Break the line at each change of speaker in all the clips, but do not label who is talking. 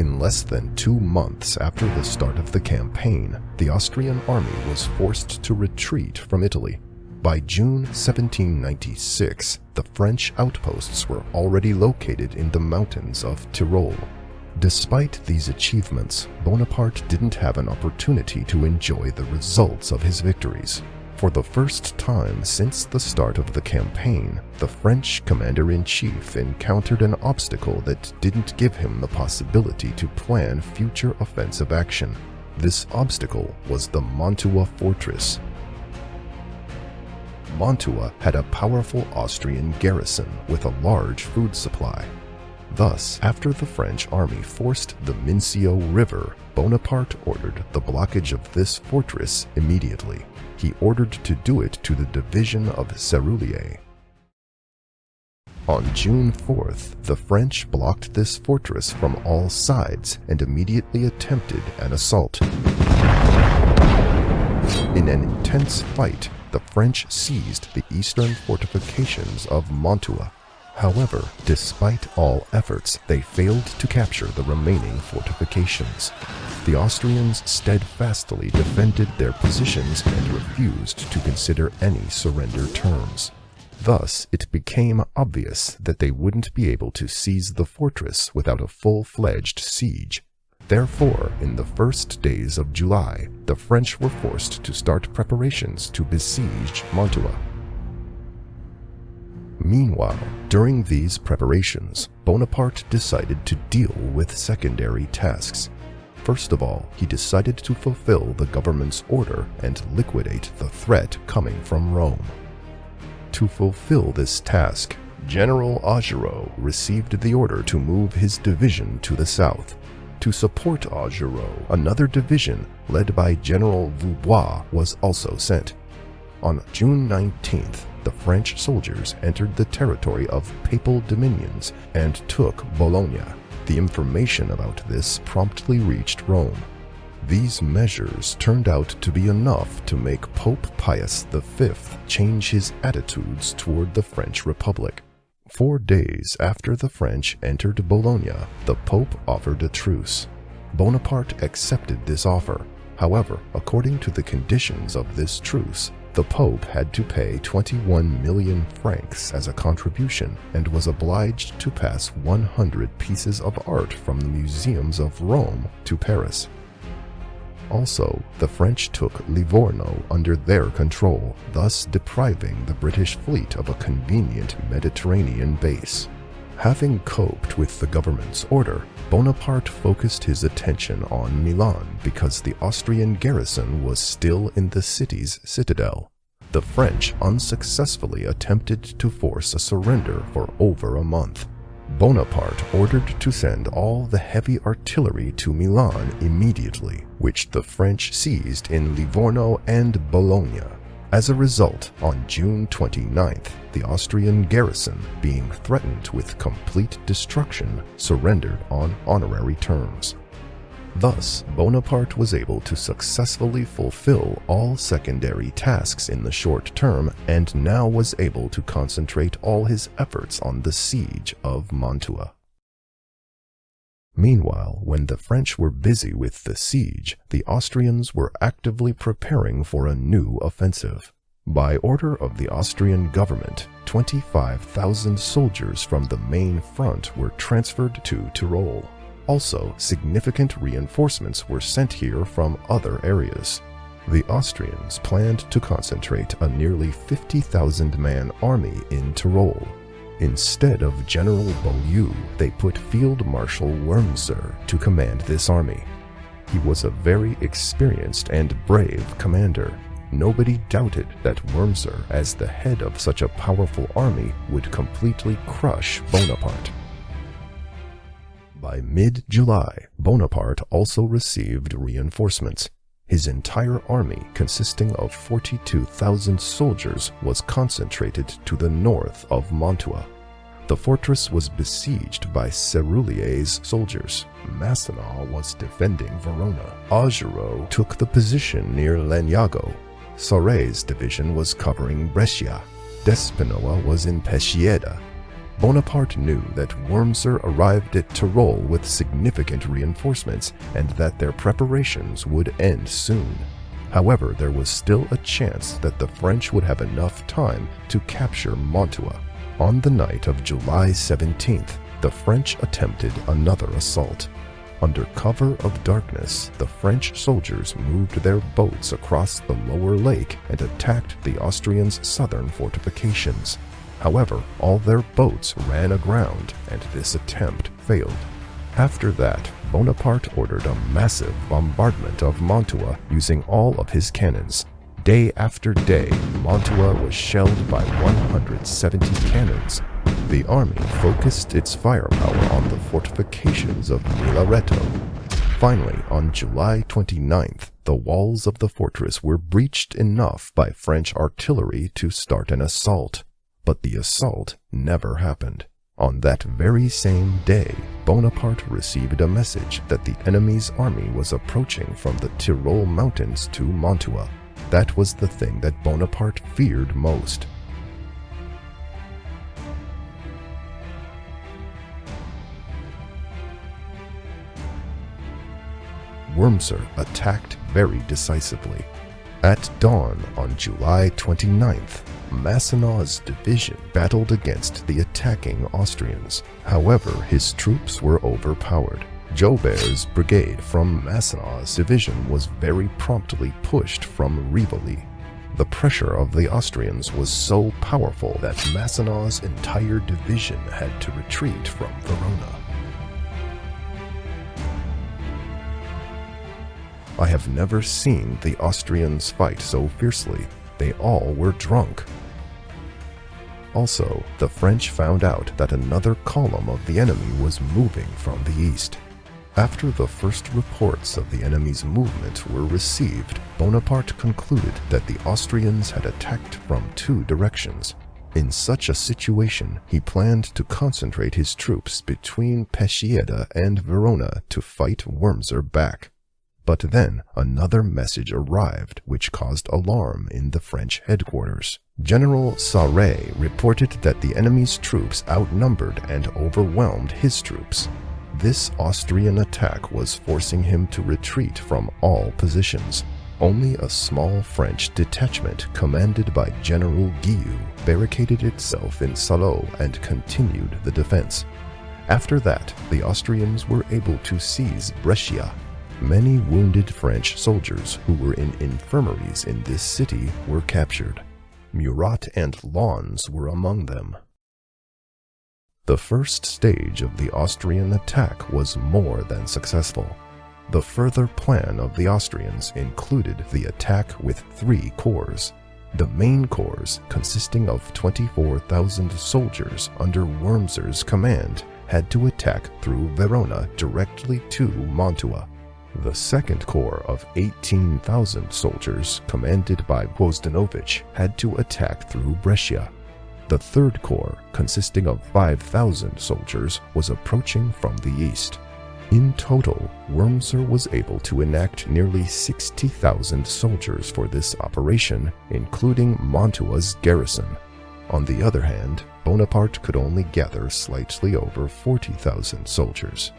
In less than 2 months after the start of the campaign, the Austrian army was forced to retreat from Italy. By June 1796, the French outposts were already located in the mountains of Tyrol. Despite these achievements, Bonaparte didn't have an opportunity to enjoy the results of his victories. For the first time since the start of the campaign, the French commander-in-chief encountered an obstacle that didn't give him the possibility to plan future offensive action. This obstacle was the Mantua fortress. Mantua had a powerful Austrian garrison with a large food supply. Thus, after the French army forced the Mincio River, Bonaparte ordered the blockage of this fortress immediately. He ordered to do it to the division of Cerulean. On June 4th, the French blocked this fortress from all sides and immediately attempted an assault. In an intense fight, the French seized the eastern fortifications of Mantua. However, despite all efforts, they failed to capture the remaining fortifications. The Austrians steadfastly defended their positions and refused to consider any surrender terms. Thus, it became obvious that they wouldn't be able to seize the fortress without a full-fledged siege. Therefore, in the first days of July, the French were forced to start preparations to besiege Mantua. Meanwhile, during these preparations, Bonaparte decided to deal with secondary tasks. First of all, he decided to fulfill the government's order and liquidate the threat coming from Rome. To fulfill this task, General Augereau received the order to move his division to the south. To support Augereau, another division, led by General Vaubois, was also sent. On June 19th, the French soldiers entered the territory of Papal dominions and took Bologna. The information about this promptly reached Rome. These measures turned out to be enough to make Pope Pius V change his attitudes toward the French Republic. 4 days after the French entered Bologna, the Pope offered a truce. Bonaparte accepted this offer. However, according to the conditions of this truce, the Pope had to pay 21 million francs as a contribution and was obliged to pass 100 pieces of art from the museums of Rome to Paris. Also, the French took Livorno under their control, thus depriving the British fleet of a convenient Mediterranean base. Having coped with the government's order, Bonaparte focused his attention on Milan because the Austrian garrison was still in the city's citadel. The French unsuccessfully attempted to force a surrender for over a month. Bonaparte ordered to send all the heavy artillery to Milan immediately, which the French seized in Livorno and Bologna. As a result, on June 29th, the Austrian garrison, being threatened with complete destruction, surrendered on honorary terms. Thus, Bonaparte was able to successfully fulfill all secondary tasks in the short term and now was able to concentrate all his efforts on the siege of Mantua. Meanwhile, when the French were busy with the siege, the Austrians were actively preparing for a new offensive. By order of the Austrian government, 25,000 soldiers from the main front were transferred to Tyrol. Also, significant reinforcements were sent here from other areas. The Austrians planned to concentrate a nearly 50,000-man army in Tyrol. Instead of General Beaulieu, they put Field Marshal Wurmser to command this army. He was a very experienced and brave commander. Nobody doubted that Wurmser, as the head of such a powerful army, would completely crush Bonaparte. By mid-July, Bonaparte also received reinforcements. His entire army, consisting of 42,000 soldiers, was concentrated to the north of Mantua. The fortress was besieged by Cerulean's soldiers. Masséna was defending Verona. Augereau took the position near Legnago. Sauré's division was covering Brescia. Despinoa was in Peschiera. Bonaparte knew that Wurmser arrived at Tyrol with significant reinforcements and that their preparations would end soon. However, there was still a chance that the French would have enough time to capture Mantua. On the night of July 17th, the French attempted another assault. Under cover of darkness, the French soldiers moved their boats across the lower lake and attacked the Austrians' southern fortifications. However, all their boats ran aground, and this attempt failed. After that, Bonaparte ordered a massive bombardment of Mantua using all of his cannons. Day after day, Mantua was shelled by 170 cannons. The army focused its firepower on the fortifications of Milareto. Finally, on July 29th, the walls of the fortress were breached enough by French artillery to start an assault. But the assault never happened. On that very same day, Bonaparte received a message that the enemy's army was approaching from the Tyrol mountains to Mantua. That was the thing that Bonaparte feared most. Wurmser attacked very decisively. At dawn on July 29th, Masséna's division battled against the attacking Austrians. However, his troops were overpowered. Joubert's brigade from Masséna's division was very promptly pushed from Rivoli. The pressure of the Austrians was so powerful that Masséna's entire division had to retreat from Verona. I have never seen the Austrians fight so fiercely. They all were drunk. Also, the French found out that another column of the enemy was moving from the east. After the first reports of the enemy's movement were received, Bonaparte concluded that the Austrians had attacked from two directions. In such a situation, he planned to concentrate his troops between Peschiera and Verona to fight Wurmser back. But then another message arrived which caused alarm in the French headquarters. General Sarret reported that the enemy's troops outnumbered and overwhelmed his troops. This Austrian attack was forcing him to retreat from all positions. Only a small French detachment commanded by General Guillou barricaded itself in Salò and continued the defense. After that, the Austrians were able to seize Brescia. Many wounded French soldiers who were in infirmaries in this city were captured. Murat and Lens were among them. The first stage of the Austrian attack was more than successful. The further plan of the Austrians included the attack with 3 corps. The main corps, consisting of 24,000 soldiers under Wurmser's command, had to attack through Verona directly to Mantua. The second corps of 18,000 soldiers, commanded by Quosdanovich, had to attack through Brescia. The third corps, consisting of 5,000 soldiers, was approaching from the east. In total, Wurmser was able to enact nearly 60,000 soldiers for this operation, including Mantua's garrison. On the other hand, Bonaparte could only gather slightly over 40,000 soldiers.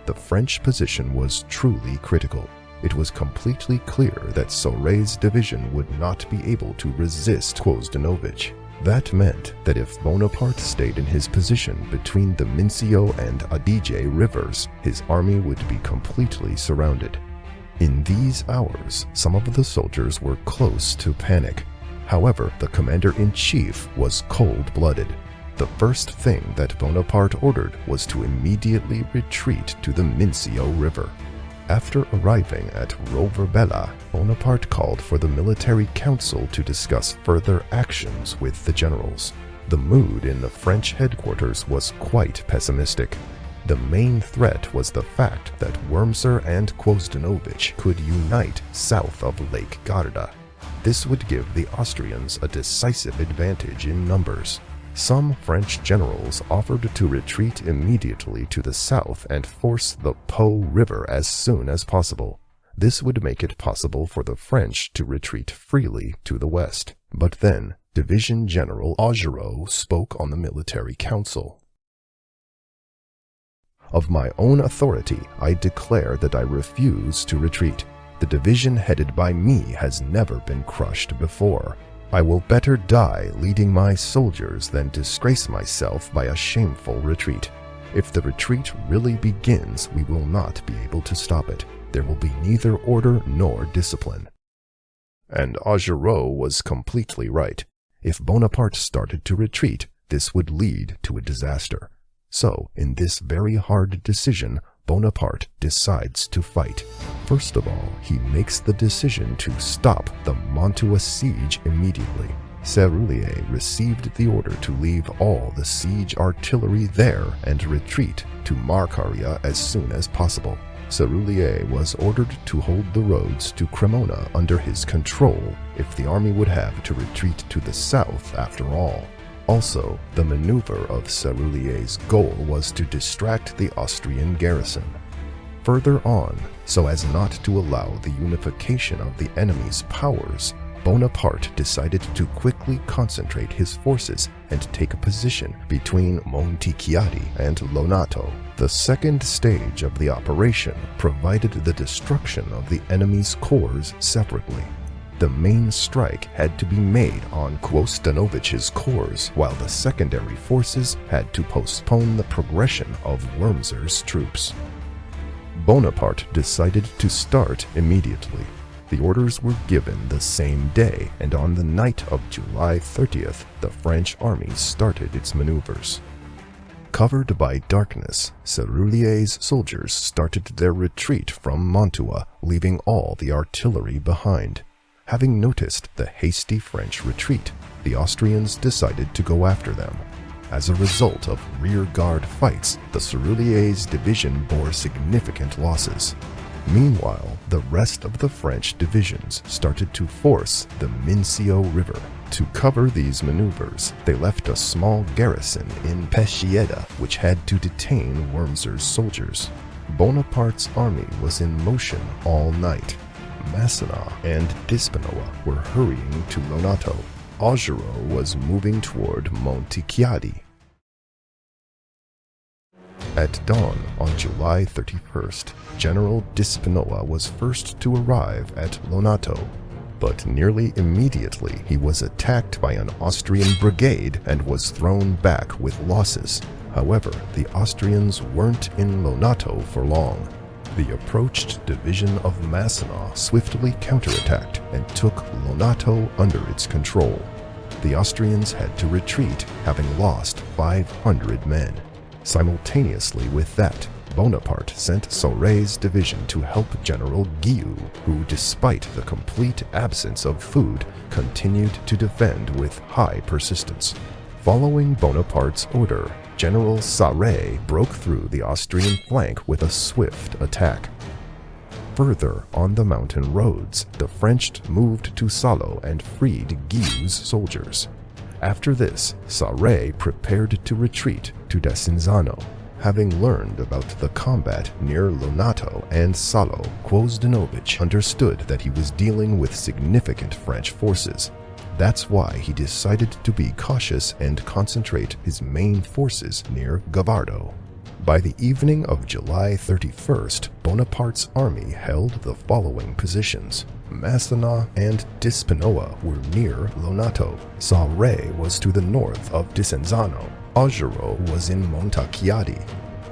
The French position was truly critical. It was completely clear that Sarret's division would not be able to resist Quosdanovich. That meant that if Bonaparte stayed in his position between the Mincio and Adige rivers, his army would be completely surrounded. In these hours, some of the soldiers were close to panic. However, the commander-in-chief was cold-blooded. The first thing that Bonaparte ordered was to immediately retreat to the Mincio River. After arriving at Roverbella, Bonaparte called for the military council to discuss further actions with the generals. The mood in the French headquarters was quite pessimistic. The main threat was the fact that Wurmser and Quosdanovich could unite south of Lake Garda. This would give the Austrians a decisive advantage in numbers. Some French generals offered to retreat immediately to the south and force the Po River as soon as possible. This would make it possible for the French to retreat freely to the west. But then, Division General Augereau spoke on the military council. Of my own authority, I declare that I refuse to retreat. The division headed by me has never been crushed before. I will better die leading my soldiers than disgrace myself by a shameful retreat. If the retreat really begins, we will not be able to stop it. There will be neither order nor discipline. And Augereau was completely right. If Bonaparte started to retreat, this would lead to a disaster. So, in this very hard decision, Bonaparte decides to fight. First of all, he makes the decision to stop the Mantua siege immediately. Serrurier received the order to leave all the siege artillery there and retreat to Marcaria as soon as possible. Serrurier was ordered to hold the roads to Cremona under his control if the army would have to retreat to the south after all. Also, the maneuver of Serrurier's goal was to distract the Austrian garrison. Further on, so as not to allow the unification of the enemy's powers, Bonaparte decided to quickly concentrate his forces and take a position between Montichiari and Lonato. The second stage of the operation provided the destruction of the enemy's corps separately. The main strike had to be made on Quostanovich's corps, while the secondary forces had to postpone the progression of Wurmser's troops. Bonaparte decided to start immediately. The orders were given the same day, and on the night of July 30th, the French army started its maneuvers. Covered by darkness, Serrurier's soldiers started their retreat from Mantua, leaving all the artillery behind. Having noticed the hasty French retreat, the Austrians decided to go after them. As a result of rear-guard fights, the Serrurier's division bore significant losses. Meanwhile, the rest of the French divisions started to force the Mincio River. To cover these maneuvers, they left a small garrison in Peschiera, which had to detain Wurmser's soldiers. Bonaparte's army was in motion all night. Massena and Dispinoa were hurrying to Lonato. Augereau was moving toward Montichiari. At dawn on July 31st, General Dispinoa was first to arrive at Lonato, but nearly immediately he was attacked by an Austrian brigade and was thrown back with losses. However, the Austrians weren't in Lonato for long. The approached division of Massena swiftly counterattacked and took Lonato under its control. The Austrians had to retreat, having lost 500 men. Simultaneously with that, Bonaparte sent Sauré's division to help General Guillou, who, despite the complete absence of food, continued to defend with high persistence. Following Bonaparte's order, General Sauré broke through the Austrian flank with a swift attack. Further on the mountain roads, the French moved to Salo and freed Guillou's soldiers. After this, Sauré prepared to retreat to Desenzano. Having learned about the combat near Lonato and Salo, Quosdanovich understood that he was dealing with significant French forces. That's why he decided to be cautious and concentrate his main forces near Gavardo. By the evening of July 31st, Bonaparte's army held the following positions. Massena and Dispinoa were near Lonato. Sauré was to the north of Desenzano. Augereau was in Montichiari.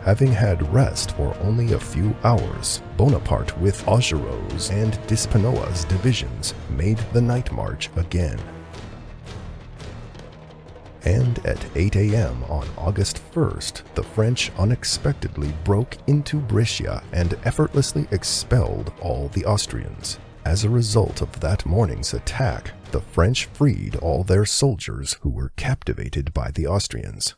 Having had rest for only a few hours, Bonaparte with Augereau's and Dispinoa's divisions made the night march again. And at 8 a.m. on August 1st, the French unexpectedly broke into Brescia and effortlessly expelled all the Austrians. As a result of that morning's attack, the French freed all their soldiers who were captivated by the Austrians.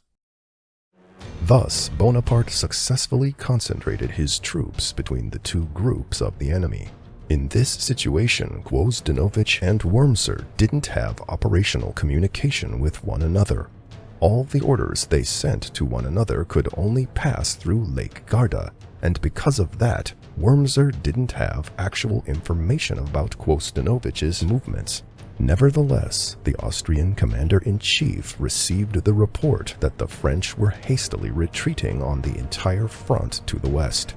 Thus, Bonaparte successfully concentrated his troops between the two groups of the enemy. In this situation, Quosdanovich and Wurmser didn't have operational communication with one another. All the orders they sent to one another could only pass through Lake Garda, and because of that, Wurmser didn't have actual information about Quosdanovich's movements. Nevertheless, the Austrian commander-in-chief received the report that the French were hastily retreating on the entire front to the west.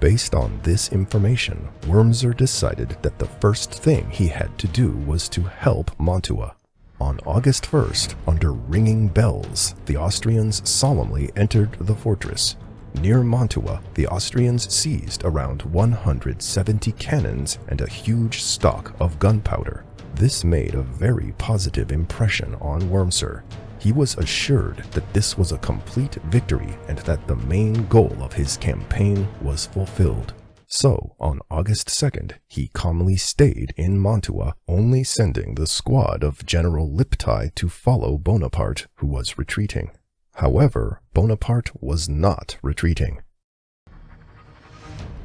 Based on this information, Wurmser decided that the first thing he had to do was to help Mantua. On August 1st, under ringing bells, the Austrians solemnly entered the fortress. Near Mantua, the Austrians seized around 170 cannons and a huge stock of gunpowder. This made a very positive impression on Wurmser. He was assured that this was a complete victory and that the main goal of his campaign was fulfilled. So, on August 2nd, he calmly stayed in Mantua, only sending the squad of General Liptai to follow Bonaparte, who was retreating. However, Bonaparte was not retreating.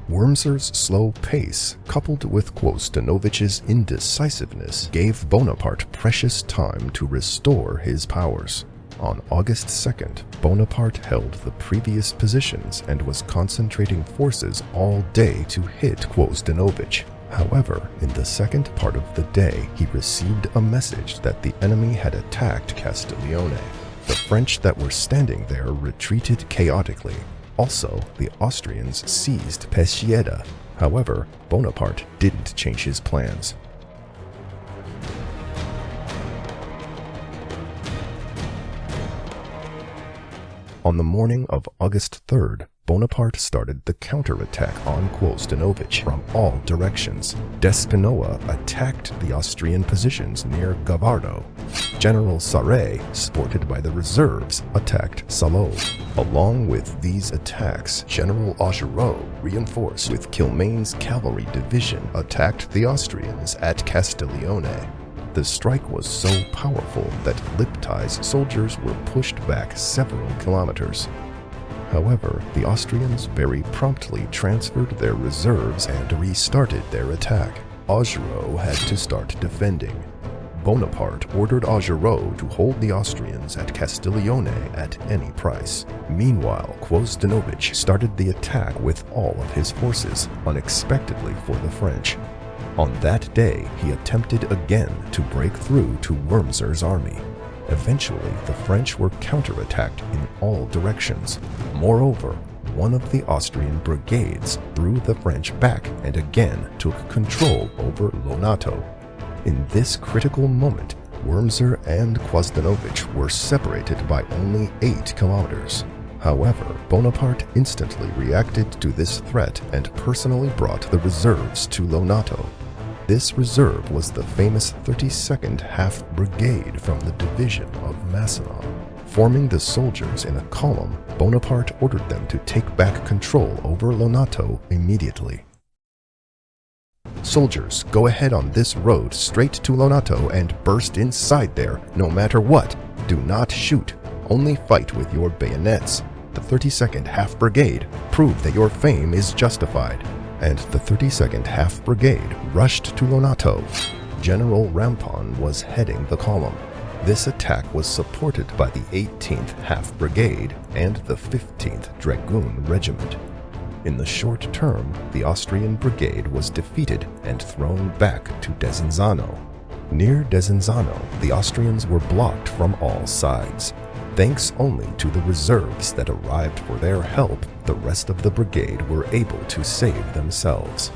Wurmser's slow pace, coupled with Quosdanovich's indecisiveness, gave Bonaparte precious time to restore his powers. On August 2nd, Bonaparte held the previous positions and was concentrating forces all day to hit Quosdanovich. However, in the second part of the day, he received a message that the enemy had attacked Castiglione. The French that were standing there retreated chaotically. Also, the Austrians seized Peschiera. However, Bonaparte didn't change his plans. On the morning of August 3rd, Bonaparte started the counterattack on Quosdanovich from all directions. Despinoa attacked the Austrian positions near Gavardo. General Sarre, supported by the reserves, attacked Salò. Along with these attacks, General Augereau, reinforced with Kilmain's cavalry division, attacked the Austrians at Castiglione. The strike was so powerful that Liptai's soldiers were pushed back several kilometers. However, the Austrians very promptly transferred their reserves and restarted their attack. Augereau had to start defending. Bonaparte ordered Augereau to hold the Austrians at Castiglione at any price. Meanwhile, Quosdanovich started the attack with all of his forces, unexpectedly for the French. On that day, he attempted again to break through to Wurmser's army. Eventually, the French were counterattacked in all directions. Moreover, one of the Austrian brigades threw the French back and again took control over Lonato. In this critical moment, Wurmser and Quosdanovich were separated by only 8 kilometers. However, Bonaparte instantly reacted to this threat and personally brought the reserves to Lonato. This reserve was the famous 32nd Half Brigade from the division of Massena. Forming the soldiers in a column, Bonaparte ordered them to take back control over Lonato immediately. Soldiers, go ahead on this road straight to Lonato and burst inside there, no matter what. Do not shoot. Only fight with your bayonets. The 32nd Half Brigade prove that your fame is justified. And the 32nd Half Brigade rushed to Lonato. General Rampon was heading the column. This attack was supported by the 18th Half Brigade and the 15th Dragoon Regiment. In the short term, the Austrian brigade was defeated and thrown back to Desenzano. Near Desenzano, the Austrians were blocked from all sides. Thanks only to the reserves that arrived for their help, the rest of the brigade were able to save themselves.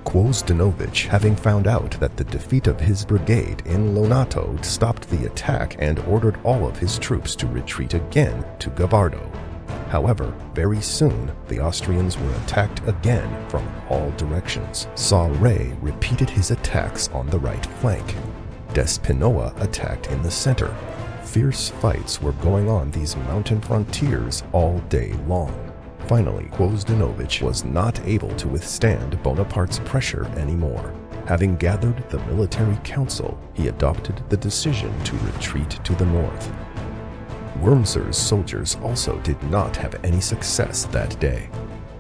Quosdanovich, having found out that the defeat of his brigade in Lonato stopped the attack and ordered all of his troops to retreat again to Gavardo. However, very soon, the Austrians were attacked again from all directions. Sarre repeated his attacks on the right flank. Despinoa attacked in the center. Fierce fights were going on these mountain frontiers all day long. Finally, Quosdanovich was not able to withstand Bonaparte's pressure anymore. Having gathered the military council, he adopted the decision to retreat to the north. Wurmser's soldiers also did not have any success that day.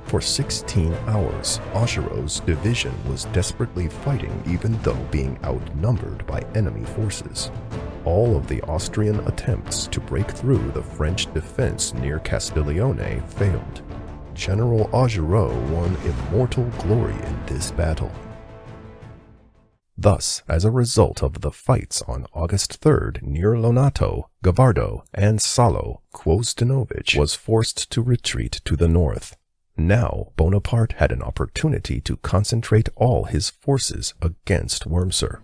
For 16 hours, Augereau's division was desperately fighting even though being outnumbered by enemy forces. All of the Austrian attempts to break through the French defense near Castiglione failed. General Augereau won immortal glory in this battle. Thus, as a result of the fights on August 3rd near Lonato, Gavardo, and Salo, Quosdanovich was forced to retreat to the north. Now, Bonaparte had an opportunity to concentrate all his forces against Wurmser.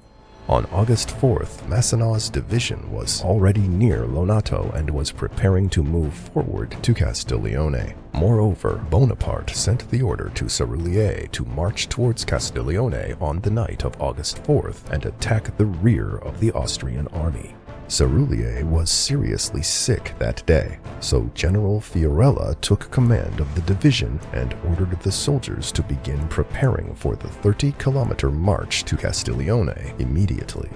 On August 4th, Masséna's division was already near Lonato and was preparing to move forward to Castiglione. Moreover, Bonaparte sent the order to Serrurier to march towards Castiglione on the night of August 4th and attack the rear of the Austrian army. Serrurier was seriously sick that day, so General Fiorella took command of the division and ordered the soldiers to begin preparing for the 30-kilometer march to Castiglione immediately.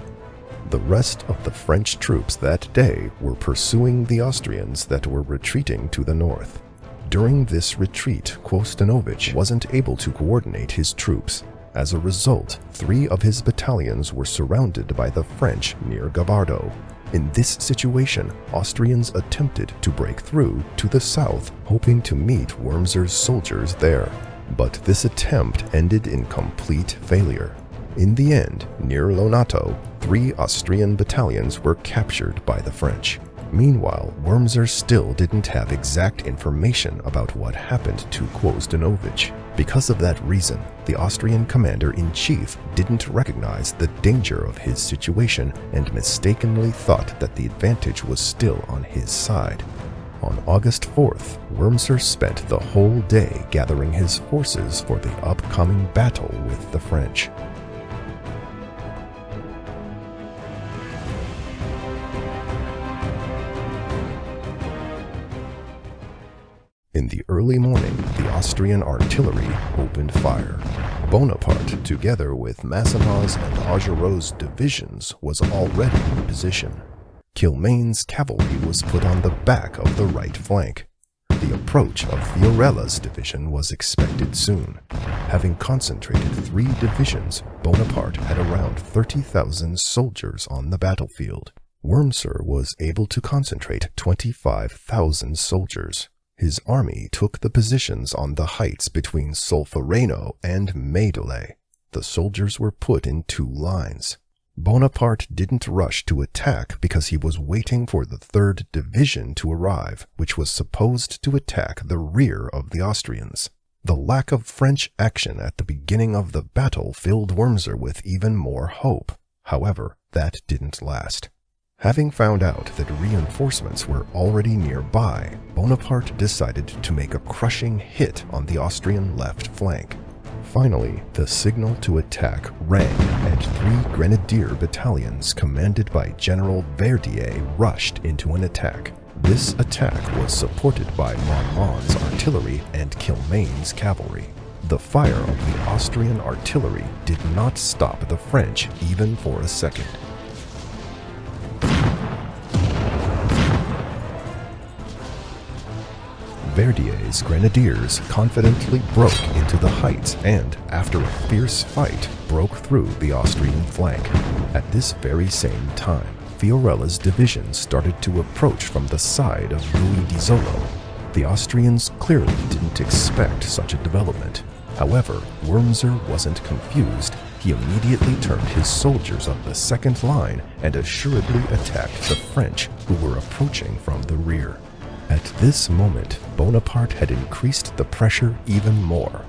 The rest of the French troops that day were pursuing the Austrians that were retreating to the north. During this retreat, Quosdanovich wasn't able to coordinate his troops. As a result, 3 of his battalions were surrounded by the French near Gavardo. In this situation, Austrians attempted to break through to the south, hoping to meet Wurmser's soldiers there. But this attempt ended in complete failure. In the end, near Lonato, 3 Austrian battalions were captured by the French. Meanwhile, Wurmser still didn't have exact information about what happened to Quosdanovich. Because of that reason, the Austrian commander-in-chief didn't recognize the danger of his situation and mistakenly thought that the advantage was still on his side. On August 4th, Wurmser spent the whole day gathering his forces for the upcoming battle with the French. In the early morning, the Austrian artillery opened fire. Bonaparte, together with Masséna's and Augereau's divisions, was already in position. Quilmain's cavalry was put on the back of the right flank. The approach of Fiorella's division was expected soon. Having concentrated 3 divisions, Bonaparte had around 30,000 soldiers on the battlefield. Wurmser was able to concentrate 25,000 soldiers. His army took the positions on the heights between Solferino and Maydole. The soldiers were put in 2 lines. Bonaparte didn't rush to attack because he was waiting for the 3rd Division to arrive, which was supposed to attack the rear of the Austrians. The lack of French action at the beginning of the battle filled Wurmser with even more hope. However, that didn't last. Having found out that reinforcements were already nearby, Bonaparte decided to make a crushing hit on the Austrian left flank. Finally, the signal to attack rang, and 3 grenadier battalions commanded by General Verdier rushed into an attack. This attack was supported by Marmont's artillery and Quilmain's cavalry. The fire of the Austrian artillery did not stop the French even for a second. Verdier's grenadiers confidently broke into the heights and, after a fierce fight, broke through the Austrian flank. At this very same time, Fiorella's division started to approach from the side of Louis di Zolo. The Austrians clearly didn't expect such a development. However, Wurmser wasn't confused. He immediately turned his soldiers on the second line and assuredly attacked the French, who were approaching from the rear. At this moment, Bonaparte had increased the pressure even more.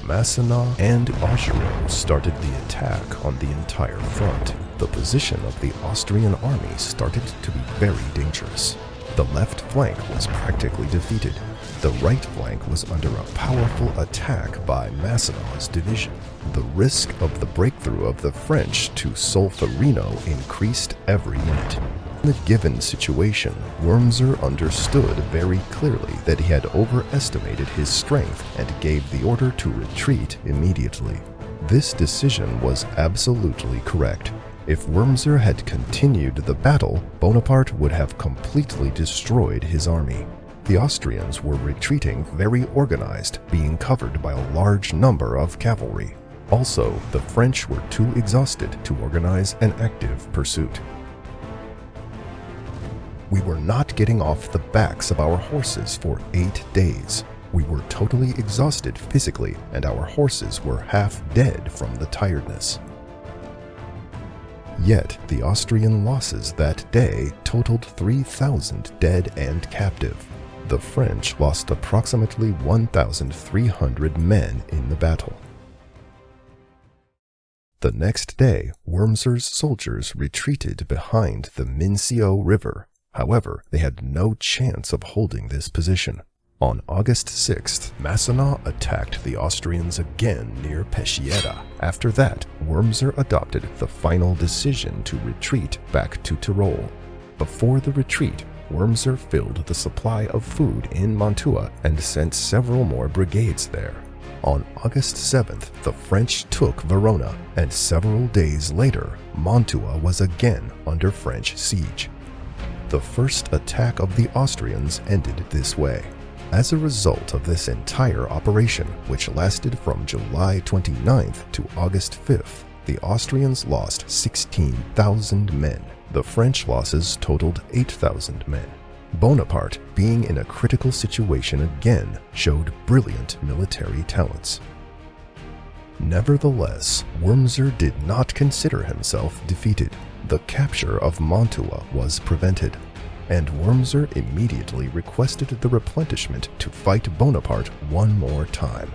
Masséna and Augereau started the attack on the entire front. The position of the Austrian army started to be very dangerous. The left flank was practically defeated. The right flank was under a powerful attack by Masséna's division. The risk of the breakthrough of the French to Solferino increased every minute. In the given situation, Wurmser understood very clearly that he had overestimated his strength and gave the order to retreat immediately. This decision was absolutely correct. If Wurmser had continued the battle, Bonaparte would have completely destroyed his army. The Austrians were retreating very organized, being covered by a large number of cavalry. Also, the French were too exhausted to organize an active pursuit. We were not getting off the backs of our horses for 8 days. We were totally exhausted physically, and our horses were half dead from the tiredness. Yet, the Austrian losses that day totaled 3,000 dead and captive. The French lost approximately 1,300 men in the battle. The next day, Wurmser's soldiers retreated behind the Mincio River. However, they had no chance of holding this position. On August 6th, Massena attacked the Austrians again near Peschiera. After that, Wurmser adopted the final decision to retreat back to Tyrol. Before the retreat, Wurmser filled the supply of food in Mantua and sent several more brigades there. On August 7th, the French took Verona, and several days later, Mantua was again under French siege. The first attack of the Austrians ended this way. As a result of this entire operation, which lasted from July 29th to August 5th, the Austrians lost 16,000 men. The French losses totaled 8,000 men. Bonaparte, being in a critical situation again, showed brilliant military talents. Nevertheless, Wurmser did not consider himself defeated. The capture of Mantua was prevented, and Wurmser immediately requested the replenishment to fight Bonaparte one more time.